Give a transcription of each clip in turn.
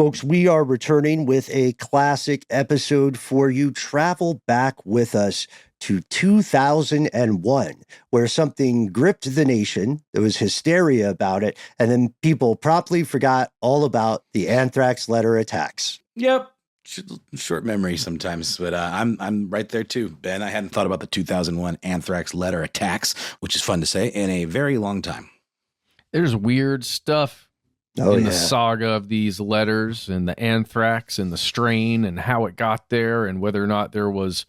Folks, we are returning with a classic episode for you. Travel back with us to 2001, where something gripped the nation. There was hysteria about it, and then people promptly forgot all about the Anthrax letter attacks. Yep. Short memory sometimes, but I'm right there too, Ben. I hadn't thought about the 2001 Anthrax letter attacks, which is fun to say, in a very long time. There's weird stuff in the saga of these letters and the anthrax and the strain and how it got there and whether or not there was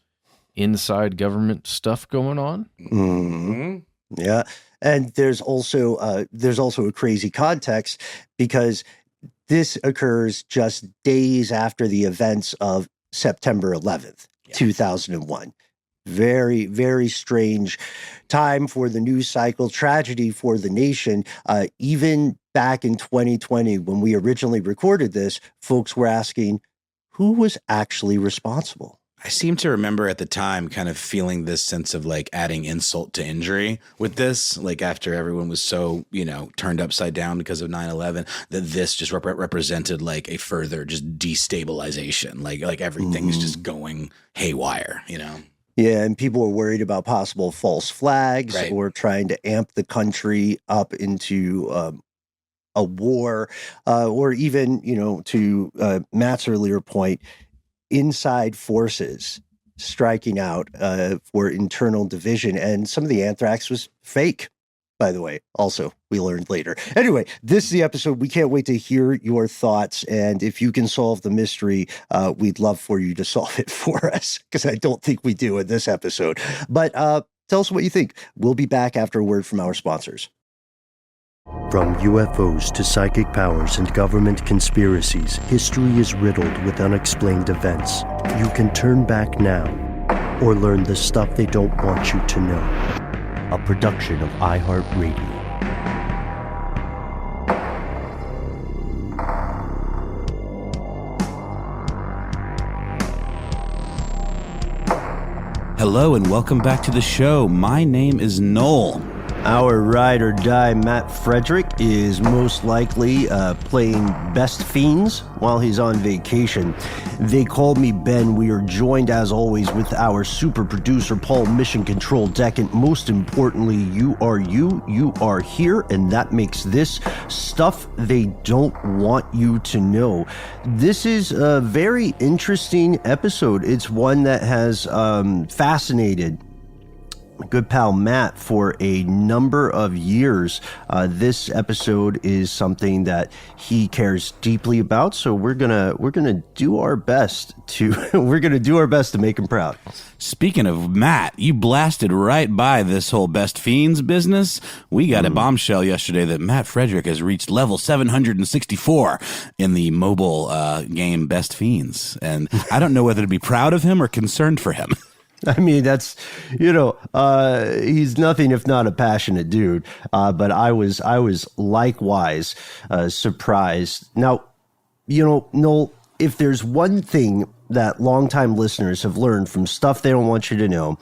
inside government stuff going on. Mm-hmm. Yeah. And there's also a crazy context because this occurs just days after the events of September 11th, 2001. Very, very strange time for the news cycle, tragedy for the nation. Even back in 2020, when we originally recorded this, folks were asking, who was actually responsible? I seem to remember at the time kind of feeling this sense of like adding insult to injury with this, like after everyone was so, turned upside down because of 9/11, that this just represented like a further just destabilization, like everything is just going haywire, Yeah, and people were worried about possible false flags or trying to amp the country up into a war, or even, to Matt's earlier point, inside forces striking out for internal division. And some of the anthrax was fake, by the way. Also, we learned later. Anyway, this is the episode. We can't wait to hear your thoughts. And if you can solve the mystery, we'd love for you to solve it for us, because I don't think we do in this episode. But tell us what you think. We'll be back after a word from our sponsors. From UFOs to psychic powers and government conspiracies, history is riddled with unexplained events. You can turn back now or learn the stuff they don't want you to know. A production of iHeartRadio. Hello and welcome back to the show. My name is Noel. Our ride or die Matt Frederick is most likely playing Best Fiends while he's on vacation. They called me Ben. We are joined as always with our super producer Paul, Mission Control Deck, and most importantly, you are here, and that makes this stuff they don't want you to know. This is a very interesting episode. It's one that has fascinated my good pal Matt for a number of years. This episode is something that he cares deeply about, so we're gonna do our best to make him proud. Speaking of Matt, you blasted right by this whole Best Fiends business. We got a bombshell yesterday that Matt Frederick has reached level 764 in the mobile game Best Fiends, and I don't know whether to be proud of him or concerned for him. I mean, that's, he's nothing if not a passionate dude. But I was likewise surprised. Now, Noel, if there's one thing that longtime listeners have learned from stuff they don't want you to know,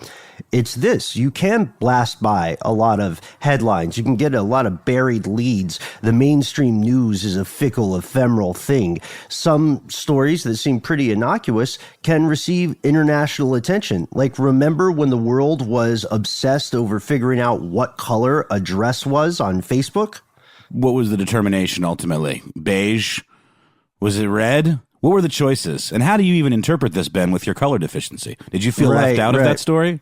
it's this. You can blast by a lot of headlines. You can get a lot of buried leads. The mainstream news is a fickle, ephemeral thing. Some stories that seem pretty innocuous can receive international attention. Like, remember when the world was obsessed over figuring out what color a dress was on Facebook? What was the determination ultimately? Beige? Was it red? What were the choices? And how do you even interpret this, Ben, with your color deficiency? Did you feel left out of that story?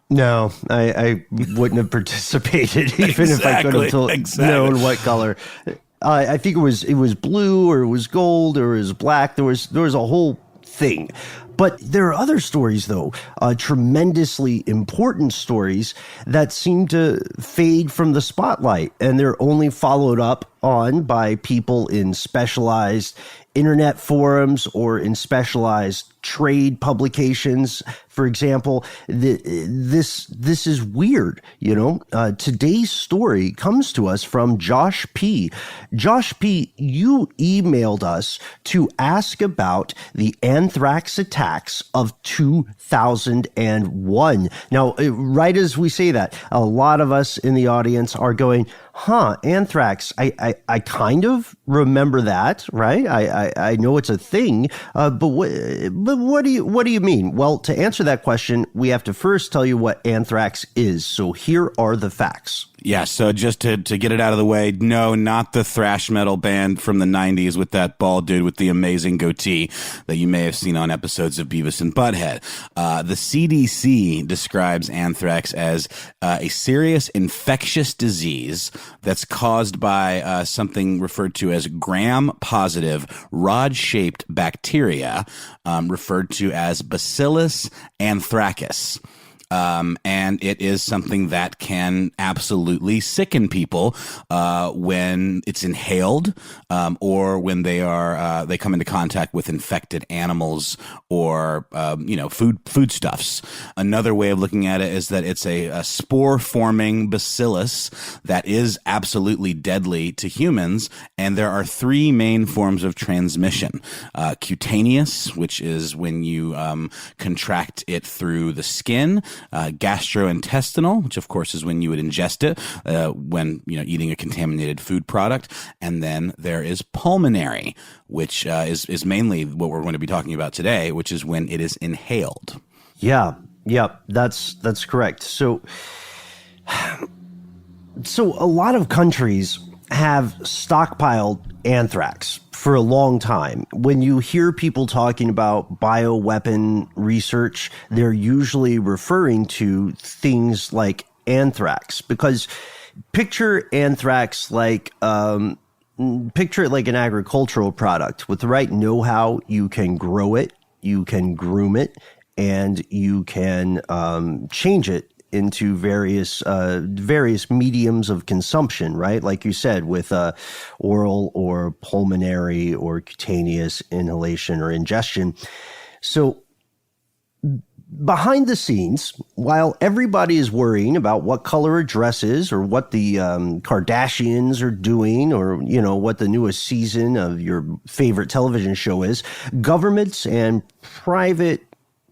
No, I wouldn't have participated even if I could have known what color. I think it was blue, or it was gold, or it was black. There was a whole thing. But there are other stories, though, tremendously important stories that seem to fade from the spotlight, and they're only followed up on by people in specialized internet forums or in specialized trade publications. For example, this is weird. Today's story comes to us from Josh P. Josh P., you emailed us to ask about the anthrax attacks of 2001. Now, right as we say that, a lot of us in the audience are going, Anthrax. I kind of remember that, right? I know it's a thing, but what do you mean? Well, to answer that question, we have to first tell you what anthrax is. So here are the facts. Yeah, so just to get it out of the way, no, not the thrash metal band from the 90s with that bald dude with the amazing goatee that you may have seen on episodes of Beavis and Butthead. The CDC describes anthrax as a serious infectious disease that's caused by something referred to as gram-positive, rod-shaped bacteria, referred to as Bacillus anthracus. And it is something that can absolutely sicken people when it's inhaled or when they come into contact with infected animals or foodstuffs. Another way of looking at it is that it's a spore-forming bacillus that is absolutely deadly to humans, and there are three main forms of transmission: cutaneous, which is when you contract it through the skin. Gastrointestinal, which of course is when you would ingest it when eating a contaminated food product, and then there is pulmonary, which is mainly what we're going to be talking about today, which is when it is inhaled. Yeah, that's correct. So a lot of countries have stockpiled anthrax for a long time. When you hear people talking about bioweapon research, they're usually referring to things like anthrax, because picture anthrax picture it like an agricultural product. With the right know-how, you can grow it, you can groom it, and you can change it into various mediums of consumption, right? Like you said, with oral or pulmonary or cutaneous inhalation or ingestion. So behind the scenes, while everybody is worrying about what color a dress is or what the Kardashians are doing or, what the newest season of your favorite television show is, governments and private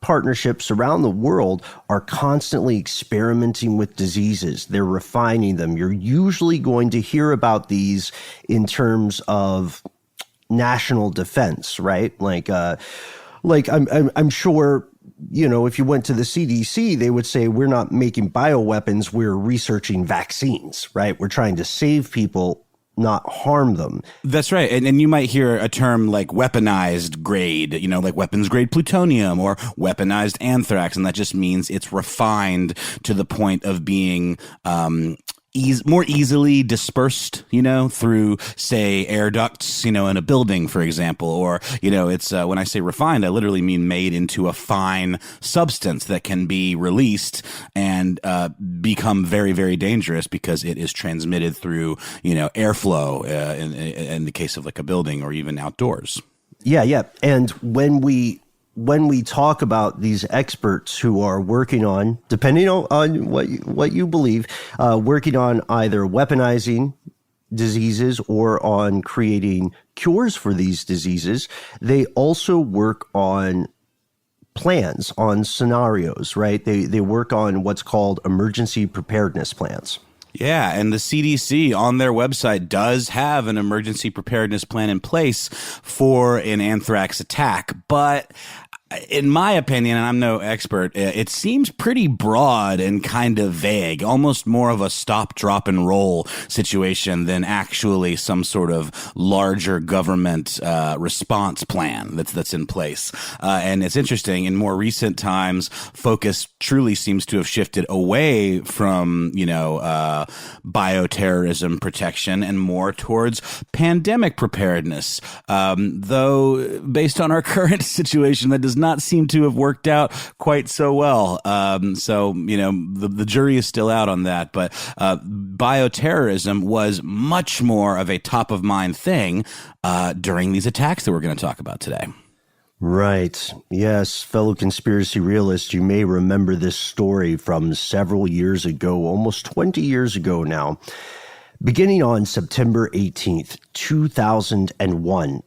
partnerships around the world are constantly experimenting with diseases. They're refining them. You're usually going to hear about these in terms of national defense, right? Like I'm sure, if you went to the CDC, they would say, we're not making bioweapons, we're researching vaccines, right? We're trying to save people, not harm them. That's right. And you might hear a term like weaponized grade, like weapons grade plutonium or weaponized anthrax. And that just means it's refined to the point of being more easily dispersed, through, say, air ducts, in a building, for example. Or, it's when I say refined, I literally mean made into a fine substance that can be released and become very, very dangerous because it is transmitted through, airflow in the case of like a building or even outdoors. Yeah. And when we talk about these experts who are working on, depending on what you believe, working on either weaponizing diseases or on creating cures for these diseases, they also work on plans, on scenarios, right? They work on what's called emergency preparedness plans. Yeah, and the CDC on their website does have an emergency preparedness plan in place for an anthrax attack, but in my opinion, and I'm no expert, it seems pretty broad and kind of vague, almost more of a stop, drop, and roll situation than actually some sort of larger government response plan that's in place. And it's interesting, in more recent times, focus truly seems to have shifted away from, bioterrorism protection and more towards pandemic preparedness. Though, based on our current situation, that does not seem to have worked out quite so well. The jury is still out on that, but bioterrorism was much more of a top of mind thing during these attacks that we're going to talk about today. Right. Yes, fellow conspiracy realists, you may remember this story from several years ago, almost 20 years ago now. Beginning on September 18th, 2001,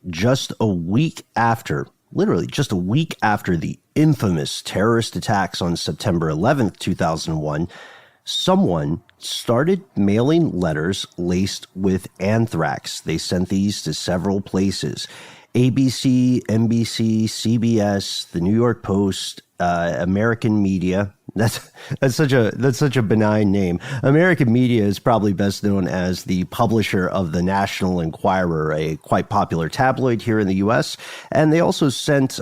literally just a week after the infamous terrorist attacks on September 11th, 2001, someone started mailing letters laced with anthrax. They sent these to several places: ABC, NBC, CBS, the New York Post, American Media. That's such a benign name. American Media is probably best known as the publisher of the National Enquirer, a quite popular tabloid here in the U.S. And they also sent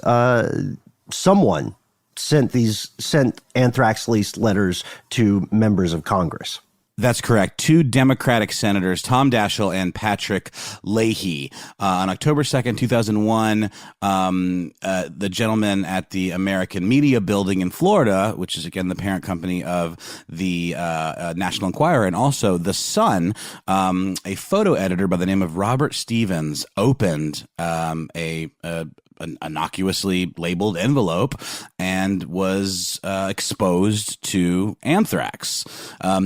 sent anthrax-laced letters to members of Congress. That's correct. Two Democratic senators, Tom Daschle and Patrick Leahy. On October 2nd, 2001, the gentleman at the American Media Building in Florida, which is, again, the parent company of the National Enquirer, and also The Sun, a photo editor by the name of Robert Stevens, opened an innocuously labeled envelope and was exposed to anthrax.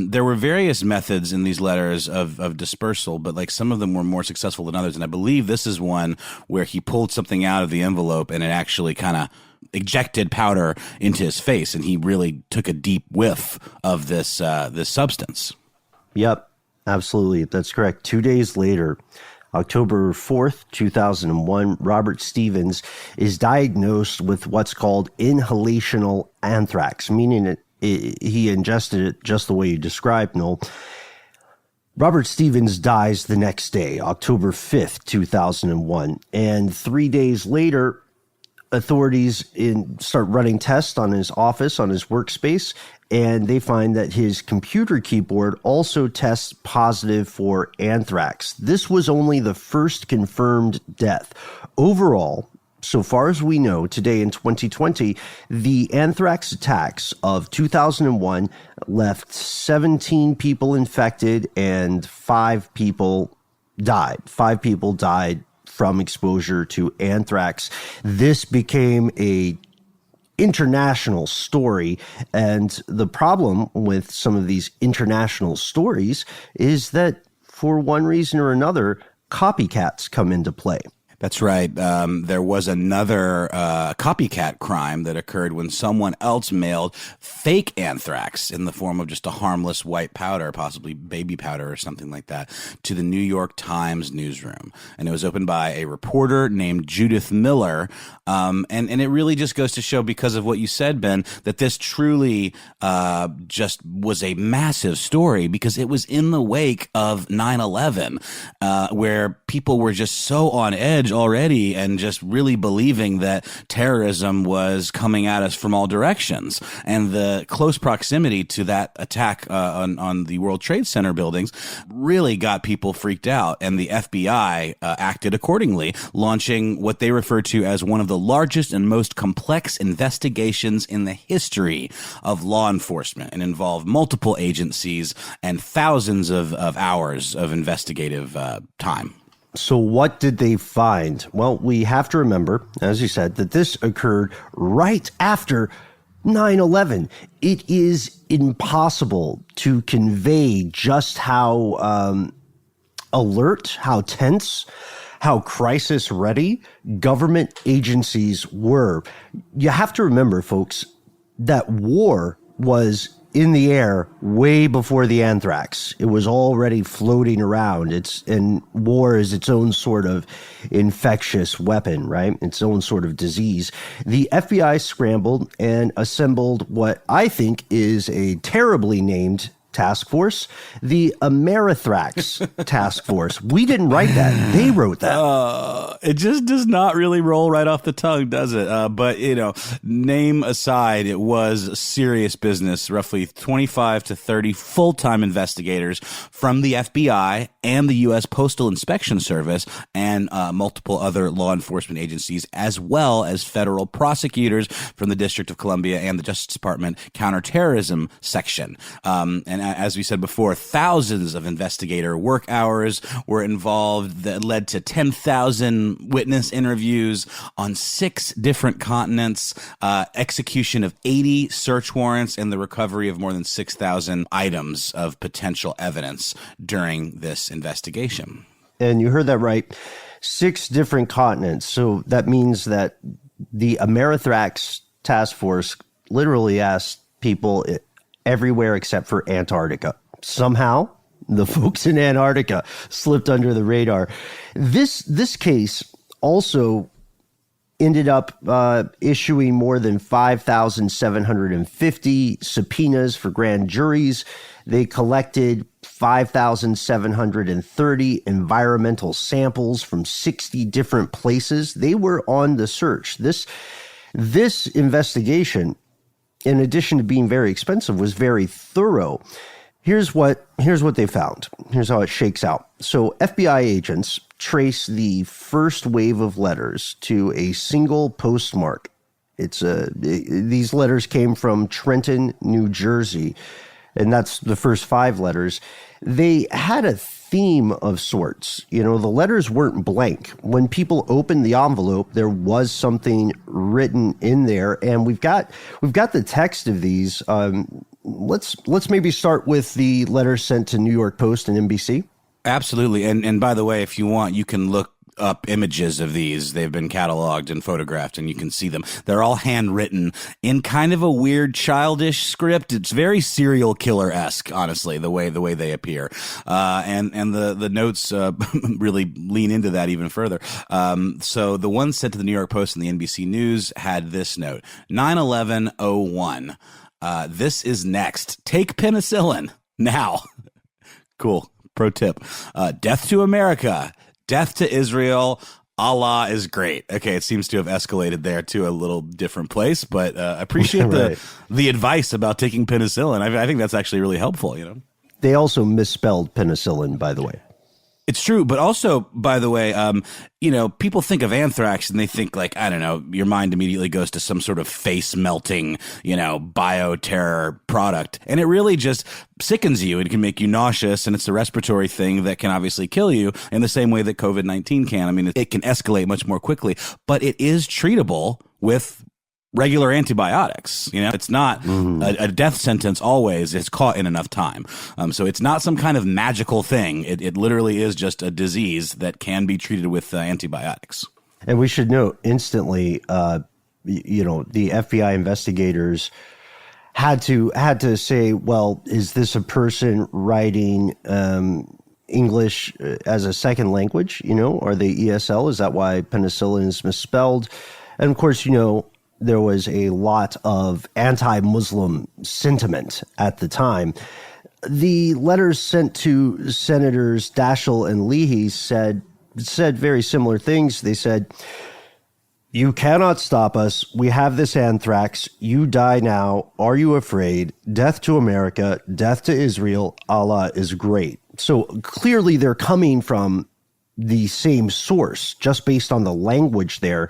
There were various methods in these letters of dispersal, but like some of them were more successful than others. And I believe this is one where he pulled something out of the envelope and it actually kind of ejected powder into his face, and he really took a deep whiff of this substance. Yep, absolutely. That's correct. 2 days later, October 4th, 2001, Robert Stevens is diagnosed with what's called inhalational anthrax, meaning he ingested it just the way you described, Noel. Robert Stevens dies the next day, October 5th, 2001. And 3 days later, authorities start running tests on his office, on his workspace, and they find that his computer keyboard also tests positive for anthrax. This was only the first confirmed death. Overall, so far as we know today in 2020, the anthrax attacks of 2001 left 17 people infected and 5 people died. 5 people died from exposure to anthrax. This became a international story, and the problem with some of these international stories is that for one reason or another, copycats come into play. That's right. There was another copycat crime that occurred when someone else mailed fake anthrax in the form of just a harmless white powder, possibly baby powder or something like that, to the New York Times newsroom. And it was opened by a reporter named Judith Miller. And it really just goes to show, because of what you said, Ben, that this truly just was a massive story, because it was in the wake of 9/11, where people were just so on edge already and just really believing that terrorism was coming at us from all directions. And the close proximity to that attack on the World Trade Center buildings really got people freaked out. And the FBI acted accordingly, launching what they refer to as one of the largest and most complex investigations in the history of law enforcement, and involved multiple agencies and thousands of hours of investigative time. So what did they find? Well, we have to remember, as you said, that this occurred right after 9/11. It is impossible to convey just how alert, how tense, how crisis ready government agencies were. You have to remember, folks, that war was in the air way before the anthrax. It was already floating around. And war is its own sort of infectious weapon, right? Its own sort of disease. The FBI scrambled and assembled what I think is a terribly named task force, the Amerithrax task force. We didn't write that. They wrote that. It just does not really roll right off the tongue, does it? But, name aside, it was serious business. Roughly 25 to 30 full-time investigators from the FBI and the U.S. Postal Inspection Service and multiple other law enforcement agencies, as well as federal prosecutors from the District of Columbia and the Justice Department Counterterrorism Section. And as we said before, thousands of investigator work hours were involved that led to 10,000 witness interviews on 6 different continents, execution of 80 search warrants, and the recovery of more than 6,000 items of potential evidence during this investigation. And you heard that right. 6 different continents. So that means that the Amerithrax task force literally asked people everywhere except for Antarctica. somehow the folks in Antarctica slipped under the radar. This case also ended up issuing more than 5,750 subpoenas for grand juries. They collected 5,730 environmental samples from 60 different places. They were on the search. This investigation, in addition to being very expensive, was very thorough. Here's what they found. Here's how it shakes out. So FBI agents traced the first wave of letters to a single postmark. These letters came from Trenton, New Jersey, and that's the first 5 letters. They had a theme of sorts. The letters weren't blank. When people opened the envelope, there was something written in there, and we've got the text of these. Let's maybe start with the letters sent to New York Post and NBC. Absolutely. And by the way, if you want, you can look up images of these. They've been cataloged and photographed, and you can see them. They're all handwritten in kind of a weird, childish script. It's very serial killer-esque, honestly, the way they appear. And the notes really lean into that even further. So the one sent to the New York Post and the NBC News had this note: 9/11/01. This is next. Take penicillin now. Cool. Pro tip. Death to America. Death to Israel. Allah is great. Okay, it seems to have escalated there to a little different place, but I appreciate right. the advice about taking penicillin. I think that's actually really helpful, They also misspelled penicillin, by the way. It's true, but also, by the way, people think of anthrax and they think, like, I don't know, your mind immediately goes to some sort of face-melting, bioterror product. And it really just sickens you. It can make you nauseous, and it's a respiratory thing that can obviously kill you in the same way that COVID-19 can. I mean, it can escalate much more quickly, but it is treatable with regular antibiotics. It's not a death sentence always. It's caught in enough time. So it's not some kind of magical thing. It literally is just a disease that can be treated with antibiotics. And we should note instantly, the FBI investigators had to say, well, is this a person writing English as a second language? Are they ESL? Is that why penicillin is misspelled? And of course, there was a lot of anti-Muslim sentiment at the time. The letters sent to Senators Daschle and Leahy said very similar things. They said, "You cannot stop us. We have this anthrax. You die now. Are you afraid? Death to America. Death to Israel. Allah is great." So clearly they're coming from the same source, just based on the language there.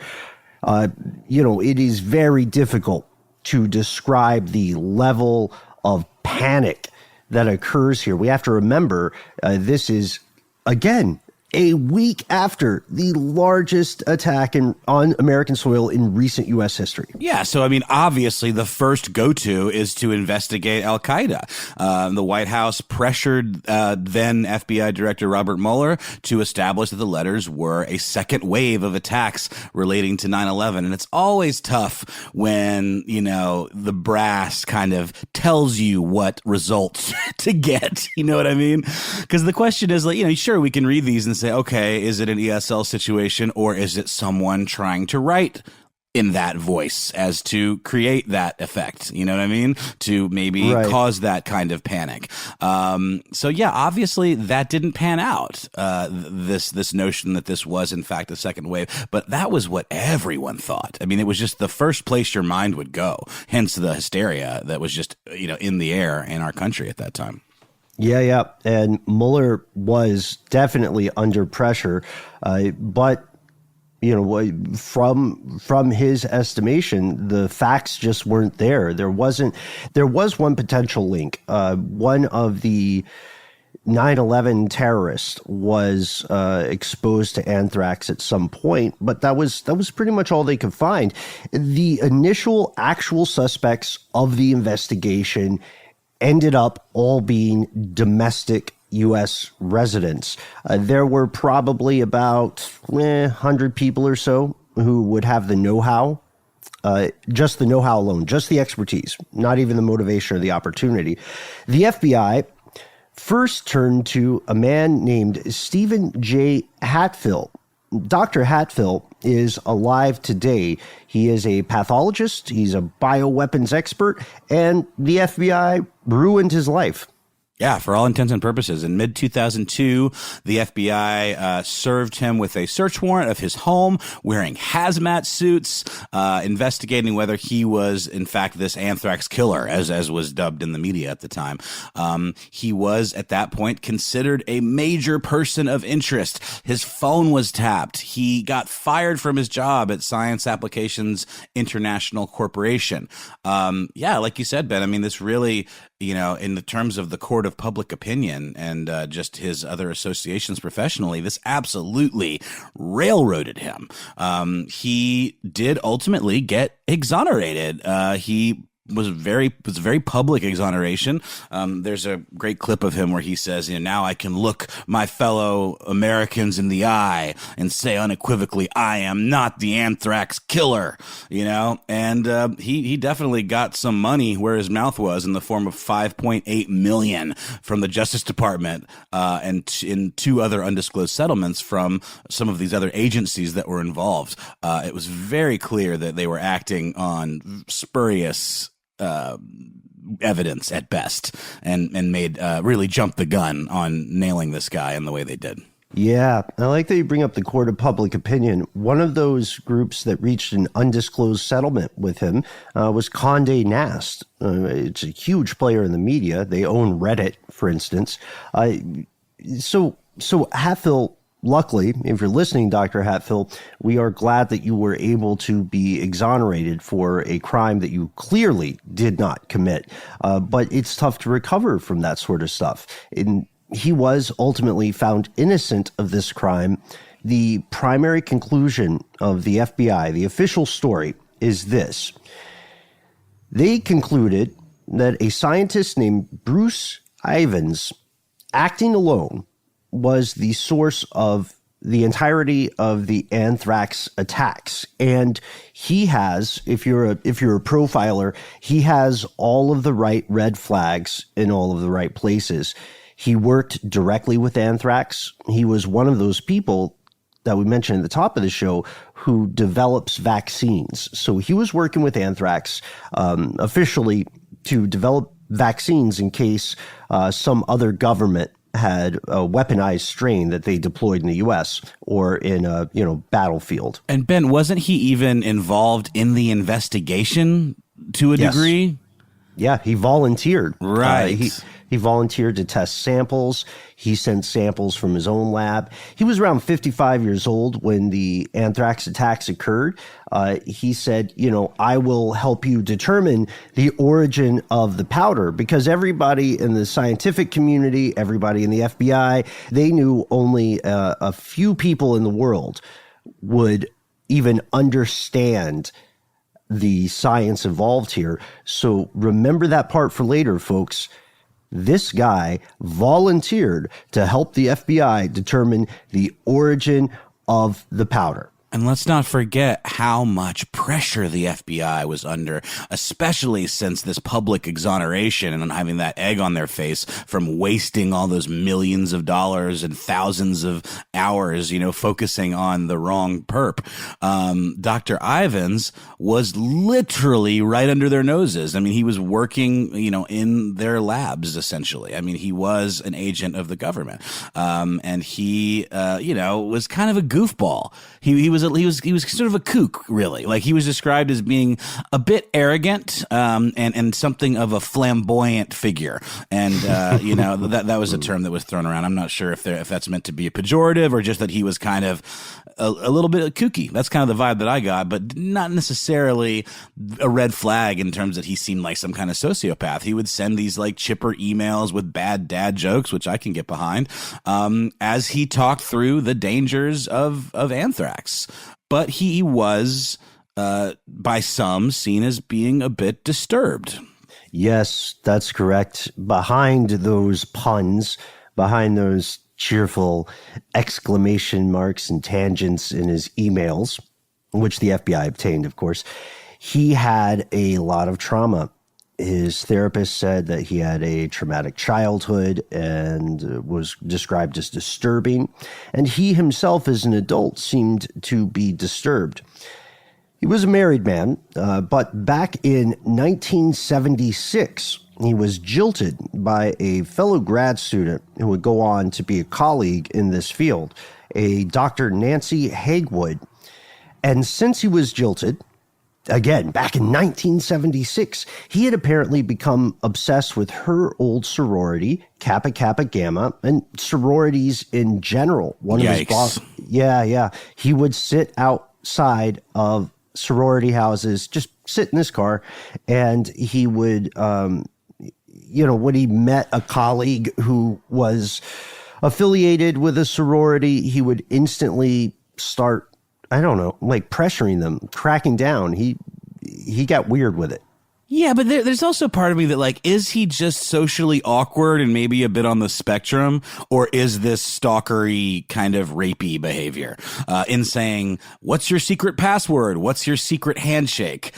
It is very difficult to describe the level of panic that occurs here. We have to remember this is, again, a week after the largest attack on American soil in recent U.S. history. Yeah, so I mean, obviously the first go-to is to investigate Al-Qaeda. The White House pressured then FBI Director Robert Mueller to establish that the letters were a second wave of attacks relating to 9/11. And it's always tough when, the brass kind of tells you what results to get. You know what I mean? Because the question is, like, sure, we can read these and say, okay, is it an ESL situation, or is it someone trying to write in that voice as to create that effect? You know what I mean? To maybe cause that kind of panic. So yeah, obviously that didn't pan out. This notion that this was in fact a second wave, but that was what everyone thought. I mean, it was just the first place your mind would go. Hence the hysteria that was just in the air in our country at that time. Yeah. And Mueller was definitely under pressure, but from his estimation, the facts just weren't there. There was one potential link. One of the 9/11 terrorists was exposed to anthrax at some point, but that was pretty much all they could find. The initial actual suspects of the investigation ended up all being domestic U.S. residents. There were probably about 100 people or so who would have the know-how, just the know-how alone, just the expertise, not even the motivation or the opportunity. The FBI first turn to a man named Stephen J. Hatfill. Dr. Hatfill is alive today. He is a pathologist, he's a bioweapons expert, and the FBI ruined his life. Yeah, for all intents and purposes. In mid-2002, the FBI served him with a search warrant of his home, wearing hazmat suits, investigating whether he was, in fact, this anthrax killer, as was dubbed in the media at the time. He was, at that point, considered a major person of interest. His phone was tapped. He got fired from his job at Science Applications International Corporation. Yeah, like you said, Ben, I mean, this really, you know, in the terms of the court of public opinion and just his other associations professionally, this absolutely railroaded him. He did ultimately get exonerated. He was a very public exoneration. There's a great clip of him where he says, you know, now I can look my fellow Americans in the eye and say unequivocally, I am not the anthrax killer, you know, and he definitely got some money where his mouth was in the form of $5.8 million from the Justice Department and in two other undisclosed settlements from some of these other agencies that were involved. It was very clear that they were acting on spurious evidence at best and made really jump the gun on nailing this guy in the way they did. Yeah, I like that you bring up the court of public opinion. One of those groups that reached an undisclosed settlement with him was Condé Nast. It's a huge player in the media. They own Reddit, for instance. So Hatfill, luckily, if you're listening, Dr. Hatfill, we are glad that you were able to be exonerated for a crime that you clearly did not commit. But it's tough to recover from that sort of stuff. He was ultimately found innocent of this crime. The primary conclusion of the FBI, the official story, is this. They concluded that a scientist named Bruce Ivins, acting alone, was the source of the entirety of the anthrax attacks. And he has, if you're a profiler, he has all of the right red flags in all of the right places. He worked directly with anthrax. He was one of those people that we mentioned at the top of the show who develops vaccines. So he was working with anthrax officially to develop vaccines in case some other government had a weaponized strain that they deployed in the U.S. or in a battlefield. And Ben, wasn't he even involved in the investigation to a degree? Yeah, he volunteered. Right. He volunteered to test samples. He sent samples from his own lab. He was around 55 years old when the anthrax attacks occurred. He said, I will help you determine the origin of the powder, because everybody in the scientific community, everybody in the FBI, they knew only a few people in the world would even understand the science involved here. So remember that part for later, folks. This guy volunteered to help the FBI determine the origin of the powder. And let's not forget how much pressure the FBI was under, especially since this public exoneration and having that egg on their face from wasting all those millions of dollars and thousands of hours, focusing on the wrong perp. Dr. Ivins was literally right under their noses. I mean, he was working, in their labs, essentially. I mean, he was an agent of the government. And he, was kind of a goofball. He was sort of a kook, really. Like, he was described as being a bit arrogant, and something of a flamboyant figure. And, that was a term that was thrown around. I'm not sure if that's meant to be a pejorative or just that he was kind of a little bit kooky. That's kind of the vibe that I got, but not necessarily a red flag in terms that he seemed like some kind of sociopath. He would send these like chipper emails with bad dad jokes, which I can get behind, as he talked through the dangers of anthrax. But he was, by some, seen as being a bit disturbed. Yes, that's correct. Behind those puns, behind those cheerful exclamation marks and tangents in his emails, which the FBI obtained, of course, he had a lot of trauma. His therapist said that he had a traumatic childhood and was described as disturbing. And he himself, as an adult, seemed to be disturbed. He was a married man, but back in 1976, he was jilted by a fellow grad student who would go on to be a colleague in this field, a Dr. Nancy Hagwood. And since he was jilted, again, back in 1976, he had apparently become obsessed with her old sorority, Kappa Kappa Gamma, and sororities in general. One of his boss, he would sit outside of sorority houses, just sit in this car, and he would, when he met a colleague who was affiliated with a sorority, he would instantly start, pressuring them, cracking down. He got weird with it. Yeah, but there's also part of me that, is he just socially awkward and maybe a bit on the spectrum, or is this stalkery kind of rapey behavior in saying, what's your secret password? What's your secret handshake?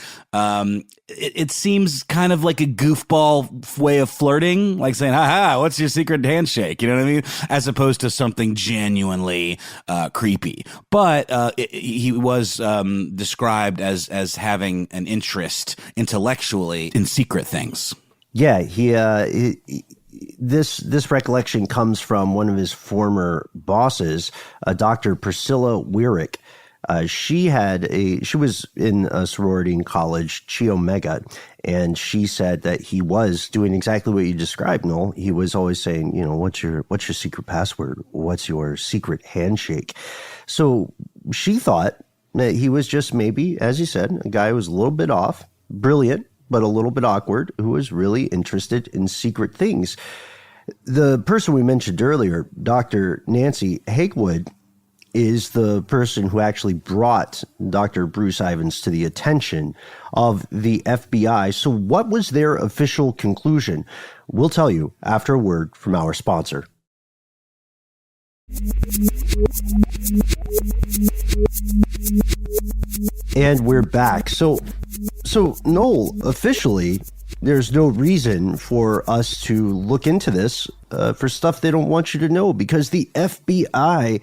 It seems kind of like a goofball way of flirting, like saying, what's your secret handshake? You know what I mean? As opposed to something genuinely creepy. But he was described as having an interest intellectually in secret things. Yeah, this recollection comes from one of his former bosses, Dr. Priscilla Weirick. She was in a sorority in college, Chi Omega, and she said that he was doing exactly what you described, Noel. He was always saying, what's your secret password? What's your secret handshake? So she thought that he was just maybe, as you said, a guy who was a little bit off, brilliant, but a little bit awkward, who was really interested in secret things. The person we mentioned earlier, Dr. Nancy Hagwood, is the person who actually brought Dr. Bruce Ivins to the attention of the FBI. So what was their official conclusion? We'll tell you after a word from our sponsor. And we're back. So Noel, officially, there's no reason for us to look into this for stuff they don't want you to know, because the FBI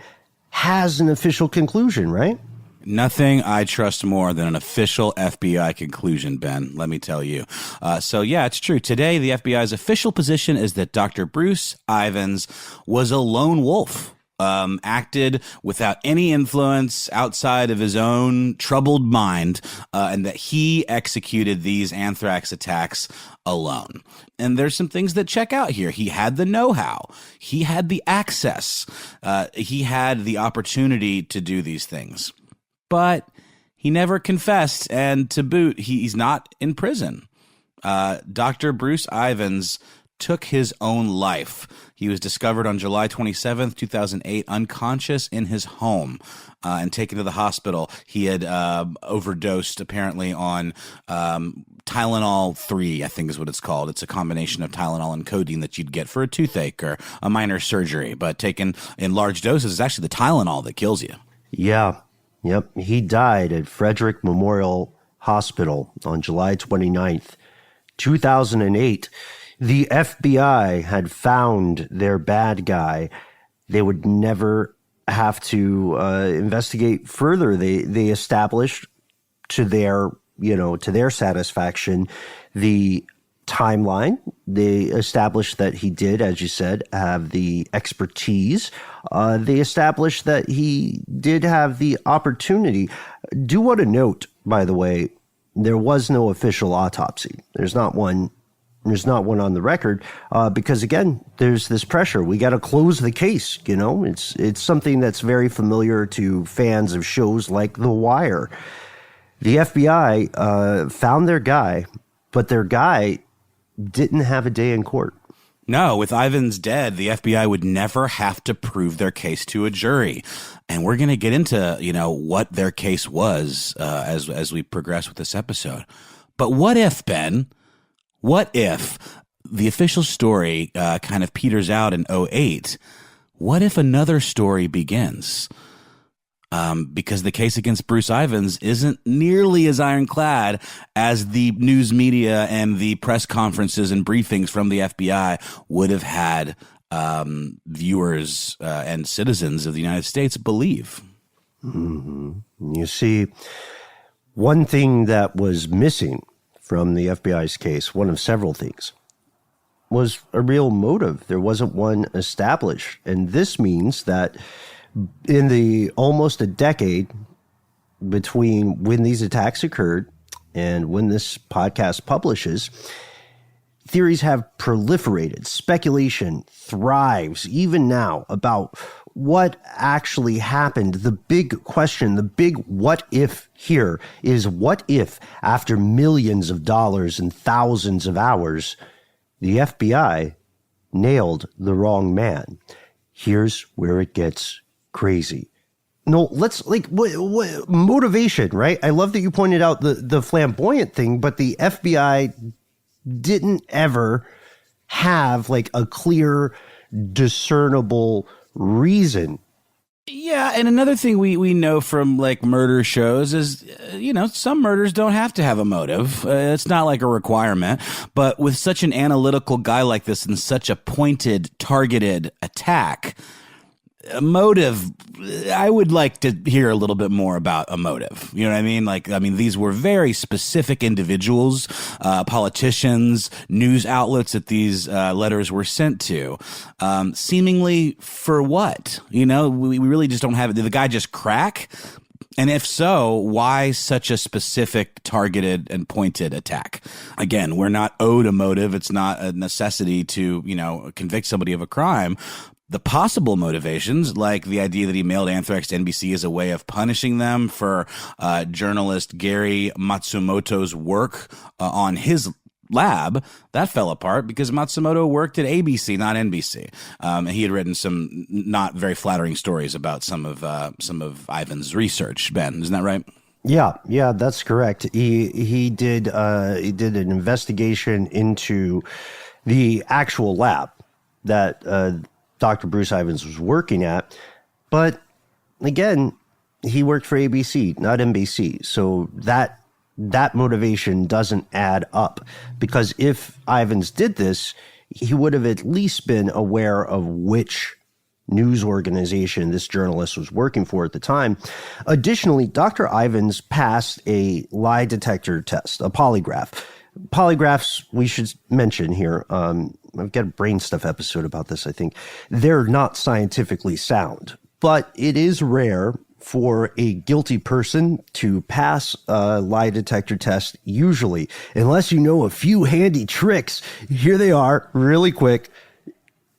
has an official conclusion, right? Nothing I trust more than an official FBI conclusion, Ben, let me tell you. It's true. Today, the FBI's official position is that Dr. Bruce Ivins was a lone wolf. Acted without any influence outside of his own troubled mind, and that he executed these anthrax attacks alone. And there's some things that check out here. He had the know-how. He had the access. He had the opportunity to do these things. But he never confessed, and to boot, he's not in prison. Dr. Bruce Ivins took his own life. He was discovered on July 27th, 2008, unconscious in his home and taken to the hospital. He had overdosed apparently on Tylenol 3, I think is what it's called. It's a combination of Tylenol and codeine that you'd get for a toothache or a minor surgery, but taken in large doses is actually the Tylenol that kills you. Yeah. Yep. He died at Frederick Memorial Hospital on July 29th, 2008. The FBI had found their bad guy. They would never have to investigate further. They established to their satisfaction the timeline. They established that he did, as you said, have the expertise. They established that he did have the opportunity. Do want to note, by the way, there was no official autopsy. There's not one on the record because, again, there's this pressure. We got to close the case. It's something that's very familiar to fans of shows like The Wire. The FBI found their guy, but their guy didn't have a day in court. No, with Ivins dead, the FBI would never have to prove their case to a jury. And we're going to get into, what their case was as we progress with this episode. But what if, Ben? What if the official story kind of peters out in 2008? What if another story begins? because the case against Bruce Ivins isn't nearly as ironclad as the news media and the press conferences and briefings from the FBI would have had viewers and citizens of the United States believe. Mm-hmm. You see, one thing that was missing from the FBI's case, one of several things, was a real motive. There wasn't one established. And this means that in the almost a decade between when these attacks occurred and when this podcast publishes, theories have proliferated. Speculation thrives even now about what actually happened. The big question, the big what if here is, what if after millions of dollars and thousands of hours, the FBI nailed the wrong man? Here's where it gets crazy. No, let's what motivation, right? I love that you pointed out the flamboyant thing, but the FBI didn't ever have like a clear, discernible reason. Yeah, and another thing we know from like murder shows is, some murders don't have to have a motive. It's not like a requirement. But with such an analytical guy like this and such a pointed, targeted attack, a motive, I would like to hear a little bit more about a motive. You know what I mean? These were very specific individuals, politicians, news outlets that these letters were sent to. Seemingly for what? We really just don't have it. Did the guy just crack? And if so, why such a specific, targeted, and pointed attack? Again, we're not owed a motive. It's not a necessity to, convict somebody of a crime. The possible motivations, like the idea that he mailed Anthrax to NBC as a way of punishing them for journalist Gary Matsumoto's work on his lab, that fell apart because Matsumoto worked at ABC, not NBC. And he had written some not very flattering stories about some of Ivins' research. Ben, isn't that right? Yeah, that's correct. He did an investigation into the actual lab that Dr. Bruce Ivins was working at. But again, he worked for ABC, not NBC. So that motivation doesn't add up, because if Ivins did this, he would have at least been aware of which news organization this journalist was working for at the time. Additionally, Dr. Ivins passed a lie detector test, a polygraph. Polygraphs, we should mention here, I've got a brain stuff episode about this, I think. They're not scientifically sound, but it is rare for a guilty person to pass a lie detector test, usually, unless you know a few handy tricks. Here they are, really quick.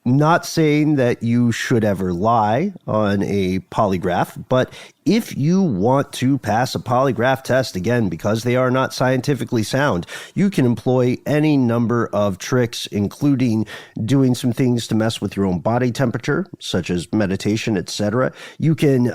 Not saying that you should ever lie on a polygraph, but if you want to pass a polygraph test, again, because they are not scientifically sound, you can employ any number of tricks, including doing some things to mess with your own body temperature, such as meditation, etc. You can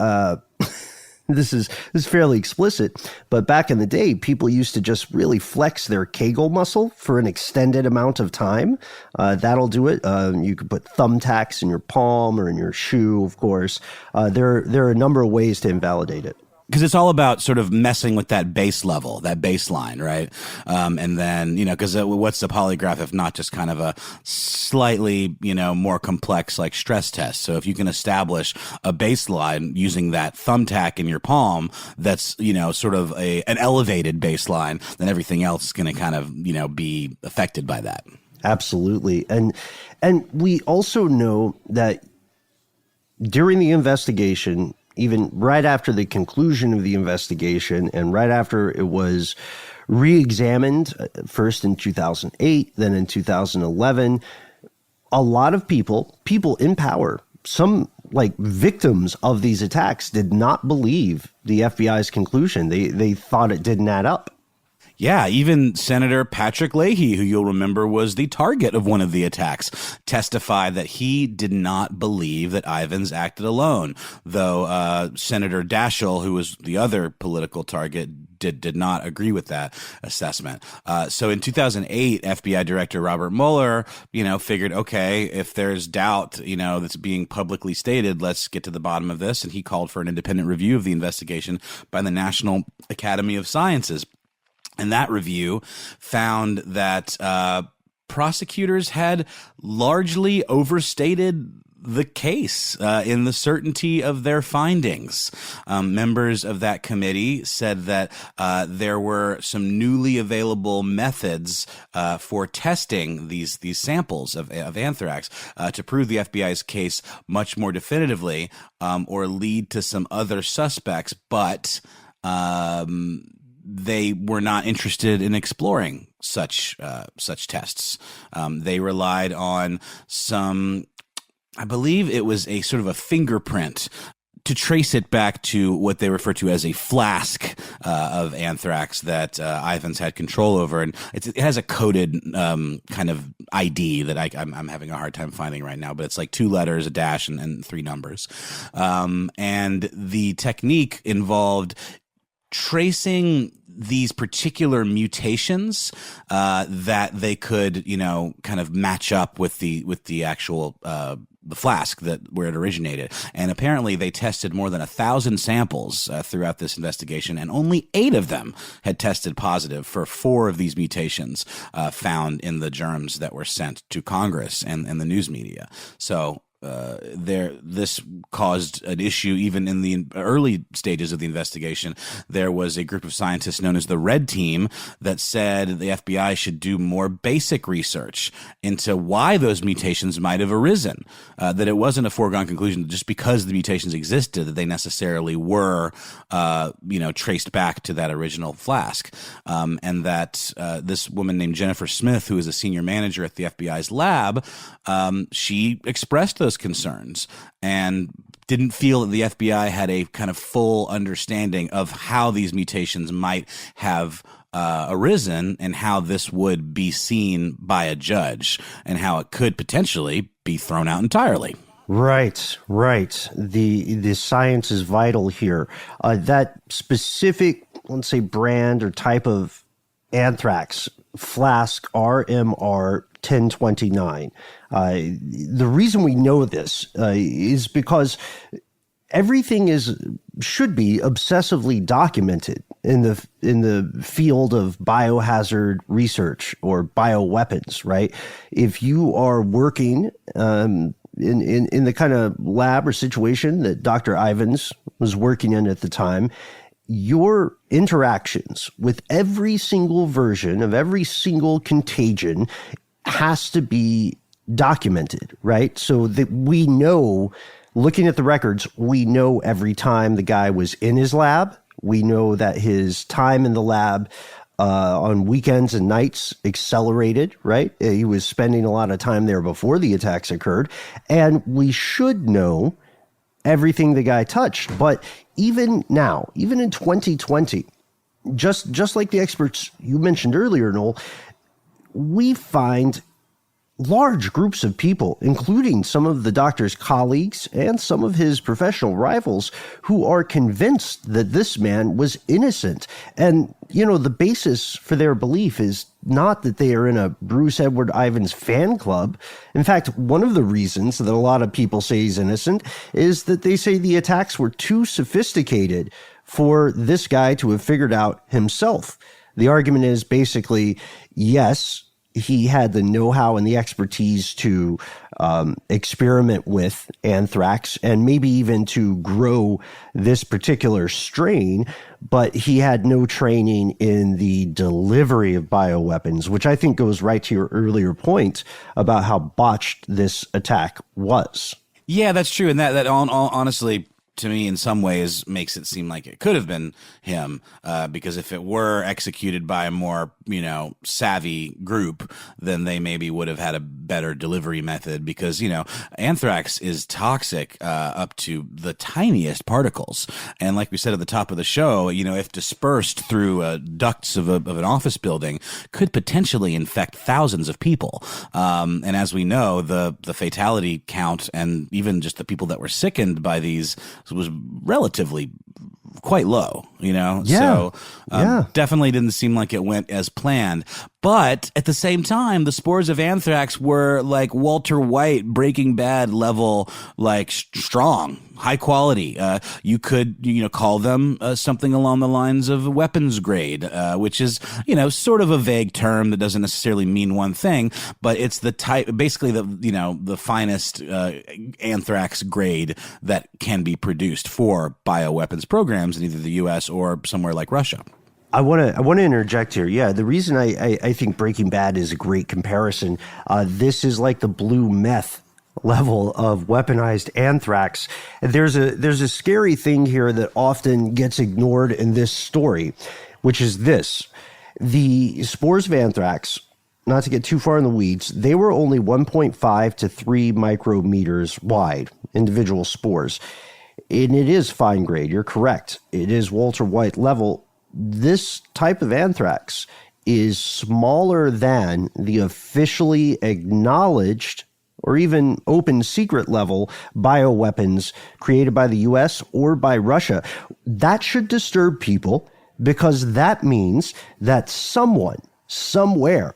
This is fairly explicit, but back in the day, people used to just really flex their Kegel muscle for an extended amount of time. That'll do it. You could put thumbtacks in your palm or in your shoe, of course. There are a number of ways to invalidate it. Because it's all about sort of messing with that base level, that baseline, right? And then, because what's the polygraph if not just kind of a slightly, more complex like stress test? So if you can establish a baseline using that thumbtack in your palm, that's, sort of an elevated baseline, then everything else is going to kind of, be affected by that. Absolutely. And we also know that during the investigation, even right after the conclusion of the investigation and right after it was re-examined, first in 2008, then in 2011, a lot of people in power, some like victims of these attacks, did not believe the FBI's conclusion. They thought it didn't add up. Yeah, even Senator Patrick Leahy, who you'll remember was the target of one of the attacks, testified that he did not believe that Ivins acted alone, though Senator Daschle, who was the other political target, did not agree with that assessment. So in 2008, FBI Director Robert Mueller, figured, okay, if there's doubt, that's being publicly stated, let's get to the bottom of this. And he called for an independent review of the investigation by the National Academy of Sciences. And that review found that prosecutors had largely overstated the case in the certainty of their findings. Members of that committee said that there were some newly available methods for testing these samples of anthrax to prove the FBI's case much more definitively or lead to some other suspects, but they were not interested in exploring such tests. They relied on some, I believe it was a sort of a fingerprint to trace it back to what they refer to as a flask of anthrax that Ivins had control over. And it has a coded kind of ID that I'm having a hard time finding right now, but it's like 2 letters, a dash, and 3 numbers. And the technique involved tracing these particular mutations that they could, kind of match up with the actual the flask where it originated. And apparently they tested more than 1,000 samples throughout this investigation, and only 8 of them had tested positive for 4 of these mutations found in the germs that were sent to Congress and the news media. So this caused an issue even in the early stages of the investigation. There was a group of scientists known as the Red Team that said the FBI should do more basic research into why those mutations might have arisen, that it wasn't a foregone conclusion just because the mutations existed that they necessarily were, traced back to that original flask, and that this woman named Jennifer Smith, who is a senior manager at the FBI's lab, she expressed those concerns and didn't feel that the FBI had a kind of full understanding of how these mutations might have arisen and how this would be seen by a judge and how it could potentially be thrown out entirely. Right. The science is vital here. That specific, let's say, brand or type of anthrax flask, RMR 1029. The reason we know this is because everything should be obsessively documented in the field of biohazard research or bioweapons, right? If you are working in the kind of lab or situation that Dr. Ivins was working in at the time, your interactions with every single version of every single contagion has to be documented, right? So that we know, looking at the records, we know every time the guy was in his lab. We know that his time in the lab on weekends and nights accelerated, right? He was spending a lot of time there before the attacks occurred. And we should know everything the guy touched. But even now, even in 2020, just like the experts you mentioned earlier, Noel, we find large groups of people, including some of the doctor's colleagues and some of his professional rivals, who are convinced that this man was innocent. And, the basis for their belief is not that they are in a Bruce Edwards Ivins fan club. In fact, one of the reasons that a lot of people say he's innocent is that they say the attacks were too sophisticated for this guy to have figured out himself. The argument is basically, yes, he had the know-how and the expertise to experiment with anthrax and maybe even to grow this particular strain, but he had no training in the delivery of bioweapons, which I think goes right to your earlier point about how botched this attack was. Yeah, that's true. And that honestly to me in some ways makes it seem like it could have been him, because if it were executed by a more, savvy group, then they maybe would have had a better delivery method, because, anthrax is toxic up to the tiniest particles. And like we said at the top of the show, if dispersed through ducts of an office building, could potentially infect thousands of people. And as we know, the fatality count and even just the people that were sickened by these was relatively quite low, So definitely didn't seem like it went as planned. But at the same time, the spores of anthrax were like Walter White Breaking Bad level, like strong, high quality. You could, call them something along the lines of weapons grade, which is, sort of a vague term that doesn't necessarily mean one thing, but it's the type, basically the finest anthrax grade that can be produced for bioweapons programs in either the U.S. or somewhere like Russia. I want to interject here. Yeah, the reason I think Breaking Bad is a great comparison, this is like the blue meth level of weaponized anthrax. There's a scary thing here that often gets ignored in this story, which is this. The spores of anthrax, not to get too far in the weeds, they were only 1.5 to 3 micrometers wide, individual spores. And it is fine grade. You're correct. It is Walter White level. This type of anthrax is smaller than the officially acknowledged or even open secret level bioweapons created by the US or by Russia. That should disturb people, because that means that someone, somewhere,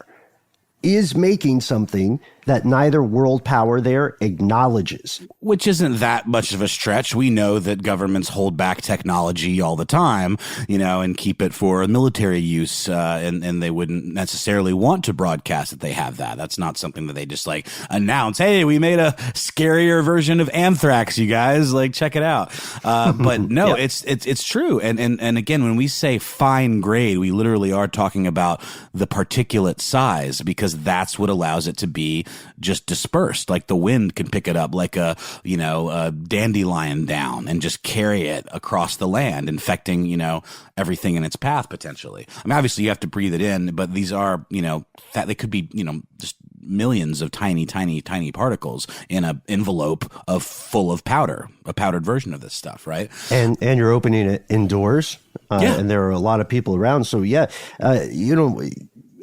is making something that neither world power there acknowledges. Which isn't that much of a stretch. We know that governments hold back technology all the time, and keep it for military use, and they wouldn't necessarily want to broadcast that they have that. That's not something that they just announce, hey, we made a scarier version of anthrax, you guys, check it out. But no, yep. It's true. And again, when we say fine grade, we literally are talking about the particulate size, because that's what allows it to be just dispersed. Like the wind can pick it up like a dandelion down and just carry it across the land, infecting, everything in its path potentially. I mean, obviously you have to breathe it in, but these are, they could be, just millions of tiny particles in an envelope full of powder, a powdered version of this stuff, right? And you're opening it indoors, and there are a lot of people around. So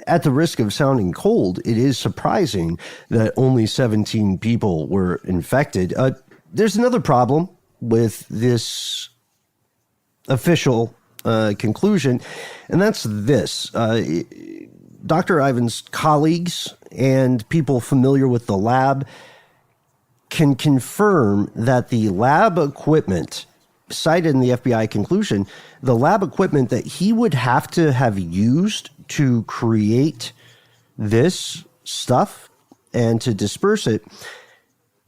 at the risk of sounding cold, it is surprising that only 17 people were infected. There's another problem with this official conclusion, and that's this. Dr. Ivins' colleagues and people familiar with the lab can confirm that the lab equipment cited in the FBI conclusion, the lab equipment that he would have to have used to create this stuff and to disperse it,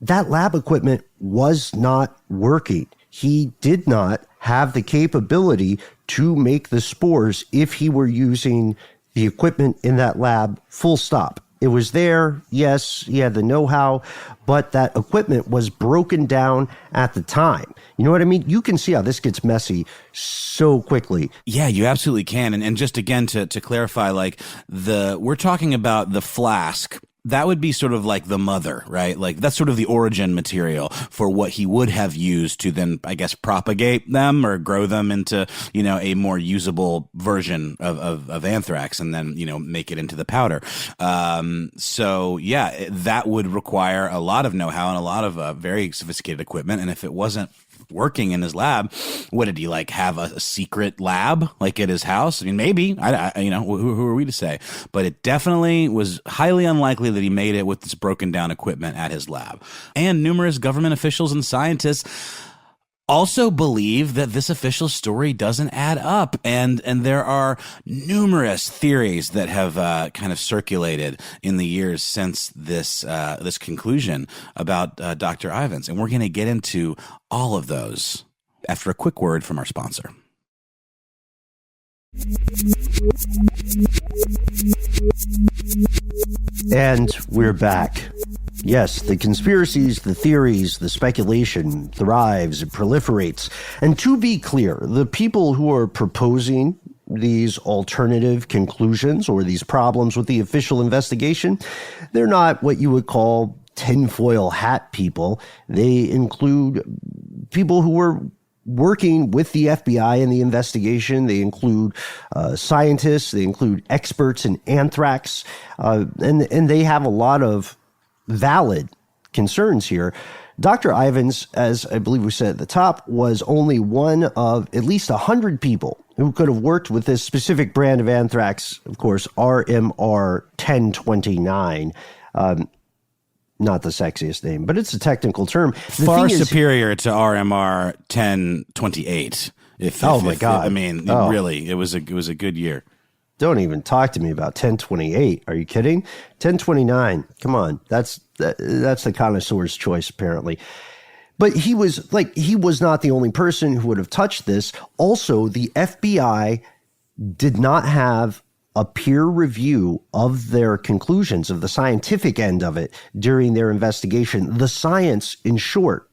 that lab equipment was not working. He did not have the capability to make the spores if he were using the equipment in that lab, full stop. It was there, yes, he had the know-how, but that equipment was broken down at the time. You know what I mean? You can see how this gets messy so quickly. Yeah, you absolutely can. And just again to clarify, we're talking about the flask. That would be sort of like the mother, right? Like that's sort of the origin material for what he would have used to then, I guess, propagate them or grow them into, a more usable version of anthrax, and then, make it into the powder. So yeah, that would require a lot of know-how and a lot of very sophisticated equipment. And if it wasn't working in his lab, what did he have a secret lab at his house? I mean, maybe, who are we to say? But it definitely was highly unlikely that he made it with this broken down equipment at his lab. And numerous government officials and scientists also believe that this official story doesn't add up. And there are numerous theories that have kind of circulated in the years since this conclusion about Dr. Ivins. And we're going to get into all of those after a quick word from our sponsor. And we're back. Yes, the conspiracies, the theories, the speculation thrives, it proliferates. And to be clear, the people who are proposing these alternative conclusions or these problems with the official investigation, they're not what you would call tinfoil hat people. They include people who were working with the FBI in the investigation. They include scientists. They include experts in anthrax. And they have a lot of valid concerns here. Dr. Ivins, as I believe we said at the top, was only one of at least 100 people who could have worked with this specific brand of anthrax, of course, RMR 1029. Not the sexiest name, but it's a technical term. Far superior to RMR 1028. God! Really, it was a good year. Don't even talk to me about 1028. Are you kidding? 1029. Come on, that's the connoisseur's choice, apparently. But he was not the only person who would have touched this. Also, the FBI did not have a peer review of their conclusions, of the scientific end of it during their investigation. The science, in short,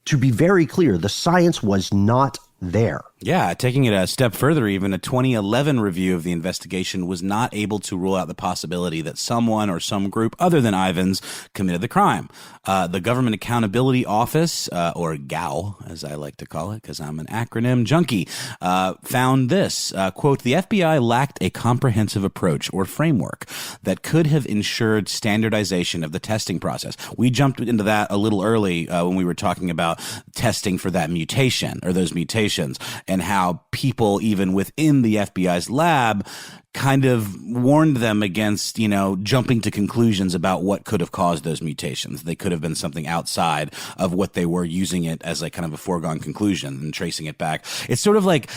to be very clear, the science was not there. Yeah, taking it a step further, even a 2011 review of the investigation was not able to rule out the possibility that someone or some group other than Ivins committed the crime. The Government Accountability Office, or GAO, as I like to call it, because I'm an acronym junkie, found this, quote, the FBI lacked a comprehensive approach or framework that could have ensured standardization of the testing process. We jumped into that a little early when we were talking about testing for that mutation or those mutations, and how people, even within the FBI's lab, kind of warned them against, jumping to conclusions about what could have caused those mutations. They could have been something outside of what they were, using it as like kind of a foregone conclusion and tracing it back. It's sort of like,